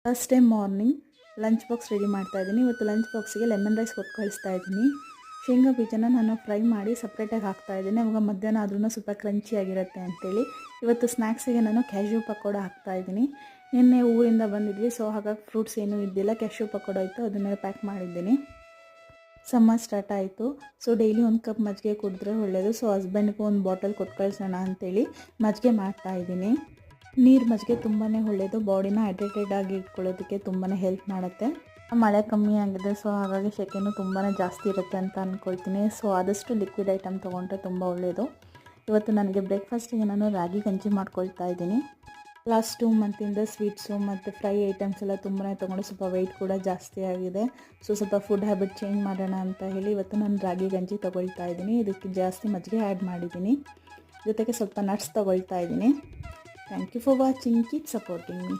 First time morning lunch box ready ಮಾಡ್ತಾಯಿದ್ದೀನಿ. ಇವತ್ತು lunch ಬಾಕ್ಸಿಗೆ lemon rice ಕೊಟ್ಟು ಕಳಿಸ್ತಾ ಇದ್ದೀನಿ. ಶೇಂಗಾ ಬೀಜನ ನಾನು ಫ್ರೈ ಮಾಡಿ ಸಪ್ರೇಟಾಗಿ ಹಾಕ್ತಾಯಿದ್ದೀನಿ. ಅವಾಗ ಮಧ್ಯಾಹ್ನ ಆದ್ರೂ ಸ್ವಲ್ಪ ಕ್ರಂಚಿಯಾಗಿರುತ್ತೆ ಅಂಥೇಳಿ. ಇವತ್ತು ಸ್ನ್ಯಾಕ್ಸಿಗೆ ನಾನು ಕ್ಯಾಶ್ಯೂ ಪಕೋಡ ಹಾಕ್ತಾಯಿದ್ದೀನಿ. ನಿನ್ನೆ ಊರಿಂದ ಬಂದಿದ್ವಿ, ಸೊ ಹಾಗಾಗಿ ಫ್ರೂಟ್ಸ್ ಏನೂ ಇದ್ದಿಲ್ಲ. ಕ್ಯಾಶ್ಯೂ ಪಕೋಡ ಇತ್ತು, ಅದನ್ನೇ ಪ್ಯಾಕ್ ಮಾಡಿದ್ದೀನಿ. ಸಮ್ಮರ್ ಸ್ಟಾರ್ಟ್ ಆಯಿತು, ಸೊ ಡೈಲಿ ಒಂದು ಕಪ್ ಮಜ್ಜಿಗೆ ಕುಡಿದ್ರೆ ಒಳ್ಳೆಯದು. ಸೊ ಹಸ್ಬೆಂಡ್ಗೂ ಒಂದು ಬಾಟಲ್ ಕೊಟ್ಟು ಕಳಿಸೋಣ ಅಂಥೇಳಿ ಮಜ್ಜಿಗೆ ಮಾಡ್ತಾಯಿದ್ದೀನಿ. ನೀರು ಮಜ್ಜಿಗೆ ತುಂಬಾ ಒಳ್ಳೆಯದು, ಬಾಡಿನ ಹೈಡ್ರೇಟೆಡ್ ಆಗಿ ಇಟ್ಕೊಳ್ಳೋದಕ್ಕೆ ತುಂಬಾ ಹೆಲ್ಪ್ ಮಾಡುತ್ತೆ. ಮಳೆ ಕಮ್ಮಿ ಆಗಿದೆ, ಸೊ ಹಾಗಾಗಿ ಸೆಕೆನೂ ತುಂಬಾ ಜಾಸ್ತಿ ಇರುತ್ತೆ ಅಂತ ಅಂದ್ಕೊಳ್ತೀನಿ. ಸೊ ಆದಷ್ಟು ಲಿಕ್ವಿಡ್ ಐಟಮ್ ತೊಗೊಂಡ್ರೆ ತುಂಬ ಒಳ್ಳೆಯದು. ಇವತ್ತು ನನಗೆ ಬ್ರೇಕ್ಫಾಸ್ಟಿಗೆ ನಾನು ರಾಗಿ ಗಂಜಿ ಮಾಡ್ಕೊಳ್ತಾ ಇದ್ದೀನಿ. ಲಾಸ್ಟ್ 2 ಮಂತಿಂದ ಸ್ವೀಟ್ಸು ಮತ್ತು ಫ್ರೈ ಐಟಮ್ಸ್ ಎಲ್ಲ ತುಂಬಾ ತೊಗೊಂಡು ಸ್ವಲ್ಪ ವೆಯ್ಟ್ ಕೂಡ ಜಾಸ್ತಿ ಆಗಿದೆ. ಸೊ ಸ್ವಲ್ಪ ಫುಡ್ ಹ್ಯಾಬಿಟ್ ಚೇಂಜ್ ಮಾಡೋಣ ಅಂತ ಹೇಳಿ ಇವತ್ತು ನಾನು ರಾಗಿ ಗಂಜಿ ತೊಗೊಳ್ತಾ ಇದ್ದೀನಿ. ಇದಕ್ಕೆ ಜಾಸ್ತಿ ಮಜ್ಜಿಗೆ ಆ್ಯಡ್ ಮಾಡಿದ್ದೀನಿ, ಜೊತೆಗೆ ಸ್ವಲ್ಪ ನಟ್ಸ್ ತೊಗೊಳ್ತಾ ಇದ್ದೀನಿ. Thank you for watching, keep supporting me.